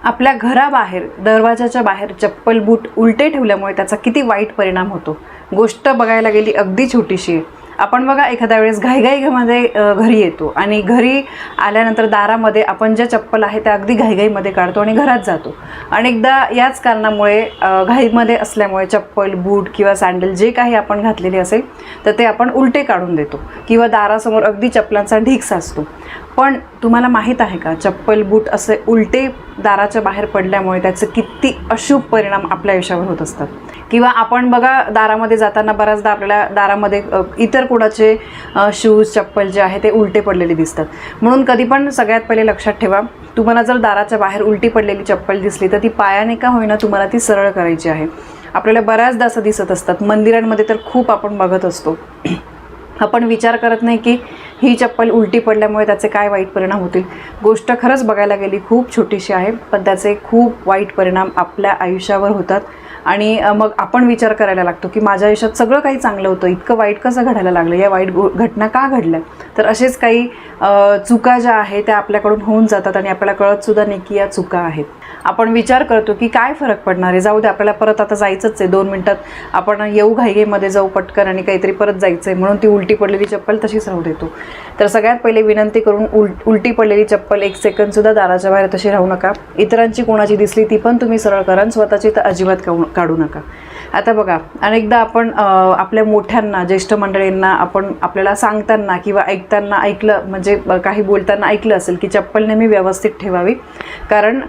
आपल्या घराबाहेर दरवाजाच्या बाहेर चप्पल बूट उलटे ठेवल्यामुळे त्याचा किती वाईट परिणाम होतो। गोष्ट बघायला गेली अगदी छोटीशी आहे। आपण बघा एखाद्या वेळेस घाईघाईमध्ये घरी येतो आणि घरी आल्यानंतर दारामध्ये आपण ज्या चप्पल आहे त्या अगदी घाईघाईमध्ये काढतो आणि घरात जातो। अनेकदा याच कारणामुळे घाईमध्ये असल्यामुळे चप्पल बूट किंवा सँडल जे काही आपण घातलेले असेल तर ते आपण उलटे काढून देतो किंवा दारासमोर अगदी चप्पलांचा ढीग साचतो। पण तुम्हाला माहीत आहे का चप्पल बूट असे उलटे दाराच्या बाहेर पडल्यामुळे त्याचे किती अशुभ परिणाम आपल्या आयुष्यावर होत असतात। किंवा आपण बघा दारामध्ये जाताना बऱ्याचदा आपल्याला दारामध्ये इतर कोणाचे शूज चप्पल जे आहे ते उलटे पडलेले दिसतात। म्हणून कधी पण सगळ्यात पहिले लक्षात ठेवा, तुम्हाला जर दाराच्या बाहेर उलटी पडलेली चप्पल दिसली तर ती पायाने का होईना तुम्हाला ती सरळ करायची आहे। आपल्याला बऱ्याचदा असं दिसत असतात, मंदिरांमध्ये तर खूप आपण बघत असतो। आपण विचार करत नाही की ही चप्पल उलटी पडल्यामुळे त्याचे काय वाईट परिणाम होतील। गोष्ट खरंच बघायला गेली खूप छोटीशी आहे, पण त्याचे खूप वाईट परिणाम आपल्या आयुष्यावर होतात। आणि मग आपण विचार करायला लागतो की माझ्या आयुष्यात सगळं काही चांगलं होतं, इतकं वाईट कसं घडायला लागलं, या वाईट घटना का घडल्या। तर असेच काही चुका ज्या आहेत त्या आपल्याकडून होऊन जातात आणि आपल्याला कळतसुद्धा नाही की या चुका आहेत। आपण विचार करतो की काय फरक पडणार आहे, जाऊ दे आपल्याला परत आता जायचंच आहे, 2 मिनिटात आपण येऊ घाईघाईमध्ये जाऊ पटकन आणि काहीतरी परत जायचं आहे, म्हणून ती उलटी पडलेली चप्पल तशीच राहू देतो। तर सगळ्यात पहिले विनंती करून उलटी पडलेली चप्पल 1 सेकंदसुद्धा दाराच्या बाहेर तशी राहू नका। इतरांची कोणाची दिसली ती पण तुम्ही सरळ करा आणि स्वतःची तर अजिबात काढू नका। आता बघा अनेकदा आपण आपल्या मोठ्यांना ज्येष्ठ मंडळींना आपण आपल्याला सांगताना किंवा ऐकताना ऐकलं, म्हणजे काही बोलताना ऐकलं असेल की चप्पल नेहमी व्यवस्थित ठेवावी, कारण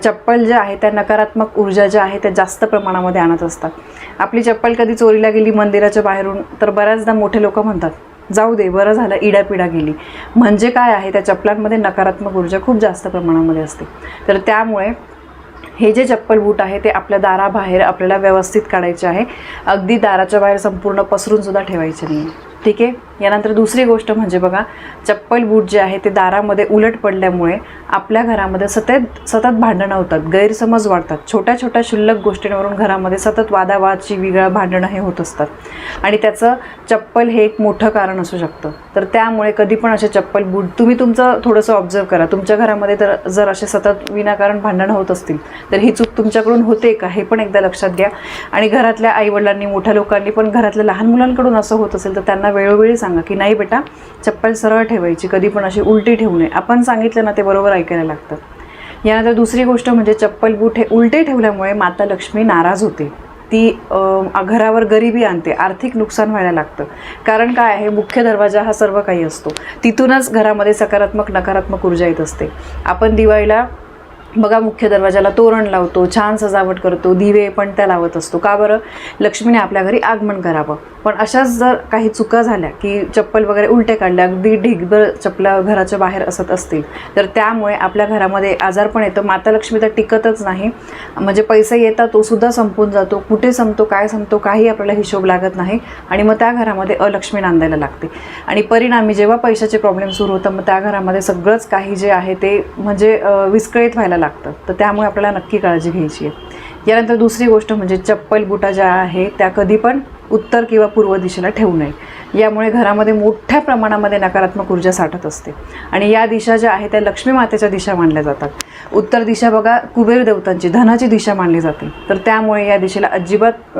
चप्पल ज्या आहे त्या नकारात्मक ऊर्जा ज्या आहे त्या जास्त प्रमाणामध्ये आणत असतात। आपली चप्पल कधी चोरीला गेली मंदिराच्या बाहेरून तर बऱ्याचदा मोठे लोक म्हणतात जाऊ दे बरं झालं इडापिडा गेली, म्हणजे काय आहे त्या चप्पलांमध्ये नकारात्मक ऊर्जा खूप जास्त प्रमाणामध्ये असते। तर त्यामुळे हे जे चप्पल बूट आहे ते आपल्या दाराबाहेर आपल्याला व्यवस्थित काढायचे आहे, अगदी दाराच्या बाहेर संपूर्ण पसरून सुद्धा ठेवायचे नाही, ठीक आहे। यानंतर दुसरी गोष्ट म्हणजे बघा चप्पल बूट जे आहे ते दारामध्ये उलट पडल्यामुळे आपल्या घरामध्ये सतत भांडणं होतात, गैरसमज वाढतात। छोट्या छोट्या क्षुल्लक गोष्टींवरून घरामध्ये सतत वादावाद शिवीगाळ भांडणं हे होत असतात आणि त्याचं चप्पल हे एक मोठं कारण असू शकतं। तर त्यामुळे कधी पण असे चप्पल बूट तुम्ही तुमचं थोडंसं ऑब्झर्व करा, तुमच्या घरामध्ये तर जर असे सतत विनाकारण भांडणं होत असतील तर ही चूक तुमच्याकडून होते का हे पण एकदा लक्षात घ्या। आणि घरातल्या आईवडिलांनी मोठ्या लोकांनी पण घरातल्या लहान मुलांकडून असं होत असेल तर त्यांना वेळोवेळी सांगा की नाही बेटा चप्पल सरळ ठेवायची, कधी पण अशी उलटी ठेवू नये। आपण सांगितलं ना ते बरोबर ऐकायला लागतं। यानंतर दुसरी गोष्ट म्हणजे चप्पल बूट हे उलटे ठेवल्यामुळे माता लक्ष्मी नाराज होते, ती घरावर गरिबी आणते, आर्थिक नुकसान व्हायला लागतं। कारण काय आहे, मुख्य दरवाजा हा सर्व काही असतो, तिथूनच घरामध्ये सकारात्मक नकारात्मक ऊर्जा येत असते। आपण दिवाळीला बघा मुख्य दरवाजाला तोरण लावतो, छान सजावट करतो, दिवे पण त्या लावत असतो, का बरं, लक्ष्मीने आपल्या घरी आगमन करावं। पण अशाच जर काही चुका झाल्या की चप्पल वगैरे उलटे काढल्या, अगदी ढिगभर चप्पला घराच्या बाहेर असत असतील तर त्यामुळे आपल्या घरामध्ये आजार पण येतं, माता लक्ष्मी तर टिकतच नाही, म्हणजे पैसे येतात तो सुद्धा संपून जातो, कुठे संपतो काय संपतो काही आपल्याला हिशोब लागत नाही आणि मग त्या घरामध्ये अलक्ष्मी नांदायला लागते। आणि परिणामी जेव्हा पैशाचे प्रॉब्लेम सुरू होतं मग त्या घरामध्ये सगळंच काही जे आहे ते म्हणजे विस्कळीत व्हायला लागतं। तर त्यामुळे आपल्याला नक्की काळजी घ्यायची आहे। यानंतर दुसरी गोष्ट म्हणजे चप्पल बुटा ज्या आहे त्या कधी पण उत्तर किंवा पूर्व दिशेला ठेवू नये। यामुळे घरामध्ये मोठ्या प्रमाणामध्ये नकारात्मक ऊर्जा साठत असते आणि या दिशा ज्या आहेत त्या लक्ष्मी मातेच्या दिशा मानल्या जातात। उत्तर दिशा बघा कुबेर देवतांची धनाची दिशा मानली जाते, तर त्यामुळे या दिशेला अजिबात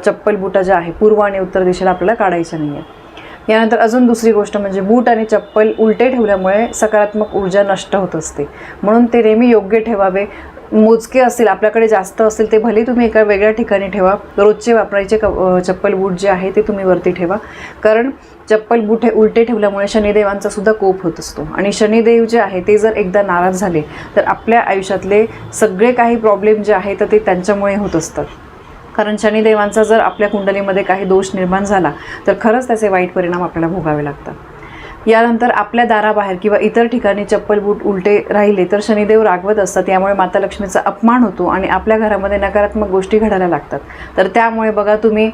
चप्पल बुटा ज्या आहे पूर्व आणि उत्तर दिशेला आपल्याला काढायच्या नाही आहे। यानंतर अजून दुसरी गोष्ट म्हणजे बूट आणि चप्पल उलटे ठेवल्यामुळे सकारात्मक ऊर्जा नष्ट होत असते, म्हणून ते नेहमी योग्य ठेवावे। मोजके असतील आपल्याकडे जास्त असतील ते भले तुम्ही एका वेगळ्या ठिकाणी ठेवा, रोजचे वापरायचे चप्पल बूट जे आहे ते तुम्ही वरती ठेवा, कारण चप्पल बूट हे उलटे ठेवल्यामुळे शनिदेवांचा सुद्धा कोप होत असतो आणि शनिदेव जे आहे ते जर एकदा नाराज झाले तर आपल्या आयुष्यातले सगळे काही प्रॉब्लेम जे आहे तर ते त्यांच्यामुळे होत असतात। कारण शनिदेवांचा जर आपल्या कुंडलीमध्ये काही दोष निर्माण झाला तर खरंच त्याचे वाईट परिणाम आपल्याला भोगावे लागतात। यानंतर आपल्या दाराबाहेर किंवा इतर ठिकाणी चप्पल बूट उलटे राहिले तर शनिदेव रागवत असतात, यामुळे माता लक्ष्मीचा अपमान होतो आणि आपल्या घरामध्ये नकारात्मक गोष्टी घडायला लागतात। तर त्यामुळे बघा तुम्ही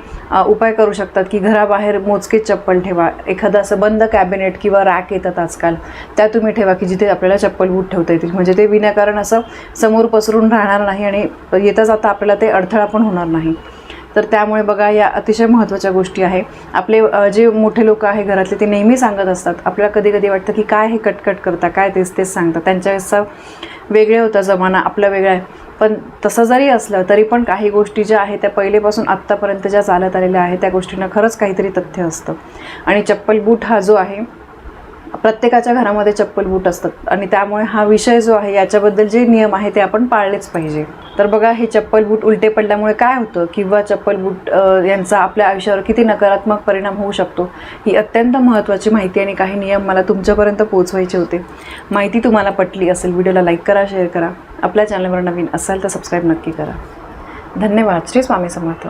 उपाय करू शकतात की घराबाहेर मोजकेच चप्पल ठेवा, एखादं असं बंद कॅबिनेट किंवा रॅक येतात आजकाल त्या तुम्ही ठेवा की जिथे आपल्याला चप्पल बूट ठेवता येतील, म्हणजे ते विनाकारण असं समोर पसरून राहणार नाही आणि येता जाता आपल्याला ते अडथळा पण होणार नाही। तर त्यामुळे बघा या अतिशय महत्त्वाच्या गोष्टी आहे. आपले जे मोठे लोक आहे घरातले ते नेहमी सांगत असतात. आपल्याला कधी कधी वाटतं की काय हे कटकट करता, काय तेच तेच सांगतात. त्यांच्या वेळेसचा वेगळे होता जमाना, आपला वेगळा आहे. पण तसं जरी असलं तरी पण काही गोष्टी ज्या आहेत त्या पहिलेपासून आत्तापर्यंत ज्या चालत आलेल्या आहेत त्या गोष्टींना खरंच काहीतरी तथ्य असतं. आणि चप्पल बूट हा जो आहे, प्रत्येकाच्या घरामध्ये चप्पल बूट असतात आणि त्यामुळे हा विषय जो आहे याच्याबद्दल जे नियम आहे ते आपण पाळलेच पाहिजे. तर बघा हे चप्पल बूट उलटे पडल्यामुळे काय होतं किंवा चप्पल बूट यांचा आपल्या आयुष्यावर किती नकारात्मक परिणाम होऊ शकतो, ही अत्यंत महत्त्वाची माहिती आणि काही नियम मला तुमच्यापर्यंत पोहोचवायचे होते. माहिती तुम्हाला पटली असेल, व्हिडिओला लाईक करा, शेअर करा. आपल्या चॅनलवर नवीन असाल तर सबस्क्राईब नक्की करा. धन्यवाद. श्री स्वामी समर्थ.